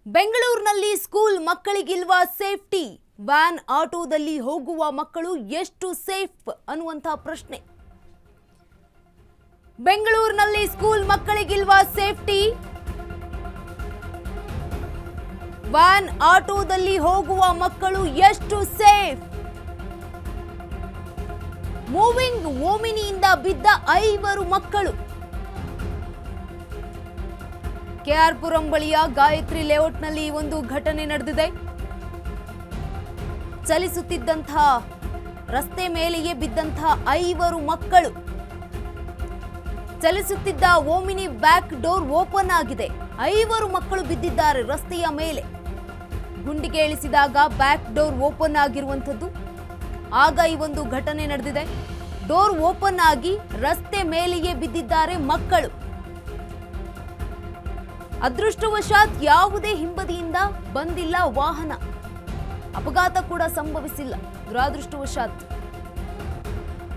ಬೆಂಗಳೂರಿನಲ್ಲಿ school ಮಕ್ಕಳಿಗಿಲ್ವಾ safety? Van ಆಟೋದಲ್ಲಿ ಹೋಗುವ ಮಕ್ಕಳು ಎಷ್ಟು ಸೇಫ್ ಅನ್ನುವಂತ ಪ್ರಶ್ನೆ. ಬೆಂಗಳೂರಿನಲ್ಲಿ ಸ್ಕೂಲ್ ಮಕ್ಕಳಿಗಿಲ್ವಾ ಸೇಫ್ಟಿ? ವ್ಯಾನ್ ಆಟೋದಲ್ಲಿ ಹೋಗುವ ಮಕ್ಕಳು ಎಷ್ಟು ಸೇಫ್? ಮೂವಿಂಗ್ ಓಮಿನಿಯಿಂದ ಬಿದ್ದ 5 ಮಕ್ಕಳು. ಕೆಆರ್ ಪುರಂ ಬಳಿಯ ಗಾಯತ್ರಿ ಲೇಔಟ್ನಲ್ಲಿ ಒಂದು ಘಟನೆ ನಡೆದಿದೆ. ಚಲಿಸುತ್ತಿದ್ದಂತಹ ರಸ್ತೆ ಮೇಲೆಯೇ ಬಿದ್ದಂತಹ 5 ಮಕ್ಕಳು. ಚಲಿಸುತ್ತಿದ್ದ ಓಮಿನಿ ಬ್ಯಾಕ್ ಡೋರ್ ಓಪನ್ ಆಗಿದೆ. 5 ಮಕ್ಕಳು ಬಿದ್ದಿದ್ದಾರೆ ರಸ್ತೆಯ ಮೇಲೆ. ಗುಂಡಿಗೆ ಇಳಿಸಿದಾಗ ಬ್ಯಾಕ್ ಡೋರ್ ಓಪನ್ ಆಗಿರುವಂಥದ್ದು. ಆಗ ಈ ಒಂದು ಘಟನೆ ನಡೆದಿದೆ. ಡೋರ್ ಓಪನ್ ಆಗಿ ರಸ್ತೆ ಮೇಲೆಯೇ ಬಿದ್ದಿದ್ದಾರೆ ಮಕ್ಕಳು. ಅದೃಷ್ಟವಶಾತ್ ಯಾವುದೇ ಹಿಂಬದಿಯಿಂದ ಬಂದಿಲ್ಲ ವಾಹನ. ಅಪಘಾತ ಕೂಡ ಸಂಭವಿಸಿಲ್ಲ. ದುರಾದೃಷ್ಟವಶಾತ್.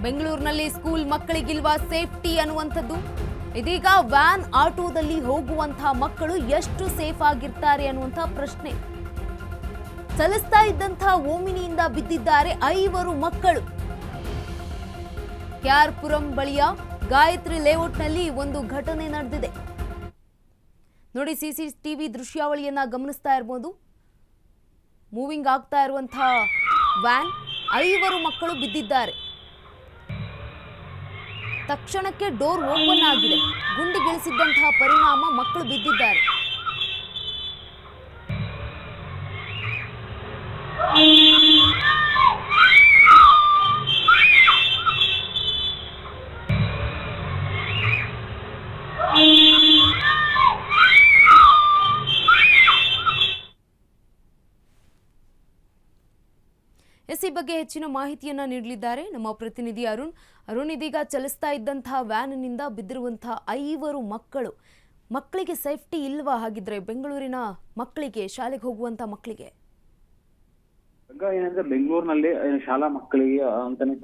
ಬೆಂಗಳೂರಿನಲ್ಲಿ ಸ್ಕೂಲ್ ಮಕ್ಕಳಿಗಿಲ್ವಾ ಸೇಫ್ಟಿ ಅನ್ನುವಂಥದ್ದು. ಇದೀಗ ವ್ಯಾನ್ ಆಟೋದಲ್ಲಿ ಹೋಗುವಂತಹ ಮಕ್ಕಳು ಎಷ್ಟು ಸೇಫ್ ಆಗಿರ್ತಾರೆ ಅನ್ನುವಂಥ ಪ್ರಶ್ನೆ. ಚಲಿಸ್ತಾ ಇದ್ದಂತಹ ಓಮಿನಿಯಿಂದ ಬಿದ್ದಿದ್ದಾರೆ 5 ಮಕ್ಕಳು. ಕೆಆರ್ ಪುರಂ ಬಳಿಯ ಗಾಯತ್ರಿ ಲೇಔಟ್ನಲ್ಲಿ ಒಂದು ಘಟನೆ ನಡೆದಿದೆ. ನೋಡಿ, ಸಿಸಿಟಿವಿ ದೃಶ್ಯಾವಳಿಯನ್ನ ಗಮನಿಸ್ತಾ ಇರಬಹುದು. ಮೂವಿಂಗ್ ಆಗ್ತಾ ಇರುವಂತಹ ವ್ಯಾನ್, 5 ಮಕ್ಕಳು ಬಿದ್ದಿದ್ದಾರೆ. ತಕ್ಷಣಕ್ಕೆ ಡೋರ್ ಓಪನ್ ಆಗಿದೆ. ಗುಂಡಿಗಿಳಿಸಿದ್ದಂತಹ ಪರಿಣಾಮ ಮಕ್ಕಳು ಬಿದ್ದಿದ್ದಾರೆ. ಈ ಬಗ್ಗೆ ಹೆಚ್ಚಿನ ಮಾಹಿತಿಯನ್ನ ನೀಡಲಿದ್ದಾರೆ ನಮ್ಮ ಪ್ರತಿನಿಧಿ ಅರುಣ್. ಇದೀಗ ಚಲಿಸ್ತಾ ಇದ್ದಂತಹ ವ್ಯಾನ್ನಿಂದ ಬಿದ್ದಿರುವಂತಹ 5 ಮಕ್ಕಳಿಗೆ ಸೇಫ್ಟಿ ಇಲ್ವಾ? ಹಾಗಿದ್ರೆ ಬೆಂಗಳೂರಿನ ಮಕ್ಕಳಿಗೆ, ಶಾಲೆಗೆ ಹೋಗುವಂತ ಮಕ್ಕಳಿಗೆ ಏನಂದ್ರೆ ಬೆಂಗಳೂರಿನಲ್ಲಿ ಶಾಲಾ ಮಕ್ಕಳಿಗೆ ಅಂತಾನೆ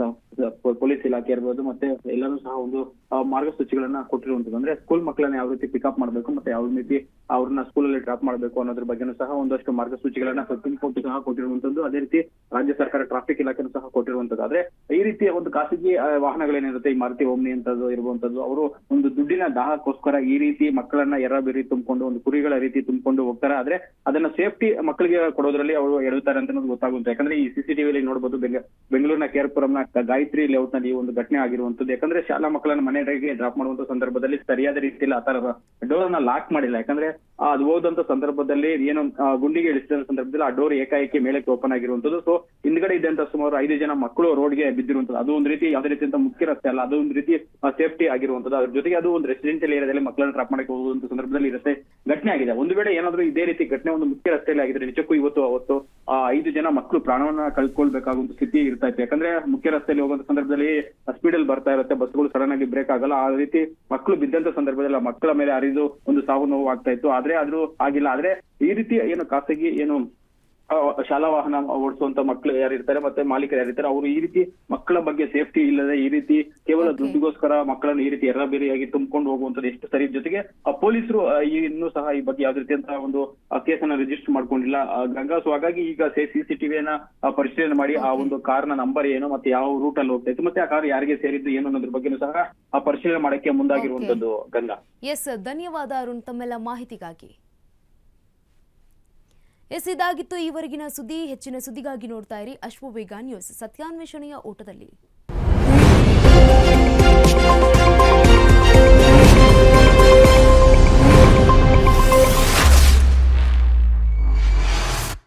ಪೊಲೀಸ್ ಇಲಾಖೆ ಇರ್ಬೋದು, ಮತ್ತೆ ಎಲ್ಲರೂ ಸಹ ಒಂದು ಮಾರ್ಗಸೂಚಿಗಳನ್ನ ಕೊಟ್ಟಿರುವಂತದ್ದು. ಅಂದ್ರೆ ಸ್ಕೂಲ್ ಮಕ್ಕಳನ್ನ ಯಾವ ರೀತಿ ಪಿಕಪ್ ಮಾಡ್ಬೇಕು, ಮತ್ತೆ ಯಾವ ರೀತಿ ಅವ್ರನ್ನ ಸ್ಕೂಲಲ್ಲಿ ಡ್ರಾಪ್ ಮಾಡ್ಬೇಕು ಅನ್ನೋದ್ರ ಬಗ್ಗೆನೂ ಸಹ ಒಂದಷ್ಟು ಮಾರ್ಗಸೂಚಿಗಳನ್ನ ಸುಪ್ರೀಂ ಕೋರ್ಟ್ ಸಹ ಕೊಟ್ಟಿರುವಂತದ್ದು. ಅದೇ ರೀತಿ ರಾಜ್ಯ ಸರ್ಕಾರ ಟ್ರಾಫಿಕ್ ಇಲಾಖೆನೂ ಸಹ ಕೊಟ್ಟಿರುವಂತದ್ದು. ಆದ್ರೆ ಈ ರೀತಿಯ ಒಂದು ಖಾಸಗಿ ವಾಹನಗಳೇನಿರುತ್ತೆ, ಈ ಮಾರುತಿ ಓಮ್ನಿ ಅಂತದ್ದು ಇರುವಂತದ್ದು, ಅವರು ಒಂದು ದುಡ್ಡಿನ ದಾಹಕ್ಕೋಸ್ಕರ ಈ ರೀತಿ ಮಕ್ಕಳನ್ನ ಎರ್ರಬಿರಿ ತುಂಬಿಕೊಂಡು ಒಂದು ಕುರಿಗಳ ರೀತಿ ತುಂಬಿಕೊಂಡು ಹೋಗ್ತಾರೆ. ಆದ್ರೆ ಅದನ್ನ ಸೇಫ್ಟಿ ಮಕ್ಕಳಿಗೆ ಕೊಡೋದ್ರಲ್ಲಿ ಅವರು ಎಡುತ್ತಾರೆ ಅಂತ ಗೊತ್ತಾಗುತ್ತೆ. ಯಾಕಂದ್ರೆ ಈ ಸಿಸಿಟಿವಿಯಲ್ಲಿ ನೋಡಬಹುದು, ಬೆಂಗಳೂರಿನ ಕೆಆರ್ ಪುರಂನ ಗಾಯತ್ರಿ ಲೇಔಟ್ ನಲ್ಲಿ ಒಂದು ಘಟನೆ ಆಗಿರುವಂತದ್ದು. ಯಾಕಂದ್ರೆ ಶಾಲಾ ಮಕ್ಕಳನ್ನ ಮನೆಗೆ ಡ್ರಾಪ್ ಮಾಡುವಂತ ಸಂದರ್ಭದಲ್ಲಿ ಸರಿಯಾದ ರೀತಿಯಲ್ಲಿ ಆ ತರ ಡೋರ್ ಅನ್ನ ಲಾಕ್ ಮಾಡಿಲ್ಲ. ಯಾಕಂದ್ರೆ ಅದು ಹೋದಂತ ಸಂದರ್ಭದಲ್ಲಿ ಏನು ಗುಂಡಿಗೆ ಇಳಿಸಿದ ಸಂದರ್ಭದಲ್ಲಿ ಆ ಡೋರ್ ಏಕಾಏಕಿ ಮೇಲಕ್ಕೆ ಓಪನ್ ಆಗಿರುವಂತದ್ದು. ಸೊ ಹಿಂದ್ಗಡೆ ಇದ್ದಂತ ಸುಮಾರು 5 ಜನ ಮಕ್ಕಳು ರೋಡ್ಗೆ ಬಿದ್ದಿರುವಂತದ್ದು. ಅದು ಒಂದು ರೀತಿ ಯಾವುದೇ ರೀತಿಯಂತ ಮುಖ್ಯ ರಸ್ತೆ ಅಲ್ಲ, ಅದು ಒಂದು ರೀತಿ ಸೇಫ್ಟಿ ಆಗಿರುವಂತದ್ದು. ಅದ್ರ ಜೊತೆಗೆ ಅದು ಒಂದು ರೆಸಿಡೆನ್ಷಿಯಲ್ ಏರಿಯಾದಲ್ಲಿ ಮಕ್ಕಳನ್ನ ಡ್ರಾಪ್ ಮಾಡಕ್ಕೆ ಹೋಗುವಂತ ಸಂದರ್ಭದಲ್ಲಿ ರಸ್ತೆ ಘಟನೆ ಆಗಿದೆ. ಒಂದು ವೇಳೆ ಏನಾದ್ರೂ ಇದೇ ರೀತಿ ಘಟನೆ ಒಂದು ಮುಖ್ಯ ರಸ್ತೆಯಲ್ಲಿ ಆಗಿದ್ರೆ ನಿಜಕ್ಕೂ ಅವತ್ತು 5 ಜನ ಮಕ್ಕಳು ಪ್ರಾಣವನ್ನ ಕಳ್ಕೊಳ್ಬೇಕಾಗುವಂತ ಸ್ಥಿತಿ ಇರ್ತಾ ಇತ್ತು. ಯಾಕಂದ್ರೆ ಮುಖ್ಯ ರಸ್ತೆಯಲ್ಲಿ ಹೋಗುವಂತ ಸಂದರ್ಭದಲ್ಲಿ ಸ್ಪೀಡ್ ಅಲ್ಲಿ ಬರ್ತಾ ಇರುತ್ತೆ, ಬಸ್ಗಳು ಸಡನ್ ಆಗಿ ಬ್ರೇಕ್ ಆಗಲ್ಲ. ಆ ರೀತಿ ಮಕ್ಕಳು ಬಿದ್ದಂತ ಸಂದರ್ಭದಲ್ಲಿ ಮಕ್ಕಳ ಮೇಲೆ ಹರಿದು ಒಂದು ಸಾವು ನೋವು ಆಗ್ತಾ ಇತ್ತು. ಆದ್ರೆ ಅದು ಆಗಿಲ್ಲ. ಆದ್ರೆ ಈ ರೀತಿ ಏನು ಖಾಸಗಿ ಶಾಲಾ ವಾಹನ ಓಡಿಸುವಂತ ಮಕ್ಕಳು ಯಾರಿರ್ತಾರೆ, ಮತ್ತೆ ಮಾಲೀಕರು ಯಾರಿರ್ತಾರೆ, ಅವರು ಈ ರೀತಿ ಮಕ್ಕಳ ಬಗ್ಗೆ ಸೇಫ್ಟಿ ಇಲ್ಲದೆ ಈ ರೀತಿ ಕೇವಲ ದುಡ್ಡಿಗೋಸ್ಕರ ಮಕ್ಕಳನ್ನು ಈ ರೀತಿ ಎರ್ರಬೇರಿಯಾಗಿ ತುಂಬಿಕೊಂಡು ಹೋಗುವಂತದ್ದು ಎಷ್ಟು ಸರಿ. ಜೊತೆಗೆ ಪೊಲೀಸರು ಇನ್ನೂ ಸಹ ಈ ಬಗ್ಗೆ ಯಾವ್ದು ರೀತಿಯಂತಹ ಒಂದು ಕೇಸನ್ನ ರಿಜಿಸ್ಟರ್ ಮಾಡ್ಕೊಂಡಿಲ್ಲ ಗಂಗಾ. ಸೊ ಹಾಗಾಗಿ ಈಗ ಸಿಸಿಟಿವಿಯನ್ನ ಪರಿಶೀಲನೆ ಮಾಡಿ ಆ ಒಂದು ಕಾರ್ನ ನಂಬರ್ ಏನು, ಮತ್ತೆ ಯಾವ ರೂಟ್ ಅಲ್ಲಿ ಹೋಗ್ತಾ ಇತ್ತು, ಮತ್ತೆ ಆ ಕಾರ್ ಯಾರಿಗೆ ಸೇರಿದ್ದು ಏನು ಅನ್ನೋದ್ರ ಬಗ್ಗೆನೂ ಸಹ ಪರಿಶೀಲನೆ ಮಾಡಕ್ಕೆ ಮುಂದಾಗಿರುವಂತದ್ದು ಗಂಗಾ. ಎಸ್, ಧನ್ಯವಾದ ಅರುಣ್ ತಮ್ಮೆಲ್ಲ ಮಾಹಿತಿಗಾಗಿ. ಇದಾಗಿತ್ತು ಈವರೆಗಿನ ಸುದ್ದಿ. ಹೆಚ್ಚಿನ ಸುದ್ದಿಗಾಗಿ ನೋಡ್ತಾ ಇರಿ ಅಶ್ವವೇಗ ನ್ಯೂಸ್, ಸತ್ಯಾನ್ವೇಷಣೆಯ ಓಟದಲ್ಲಿ.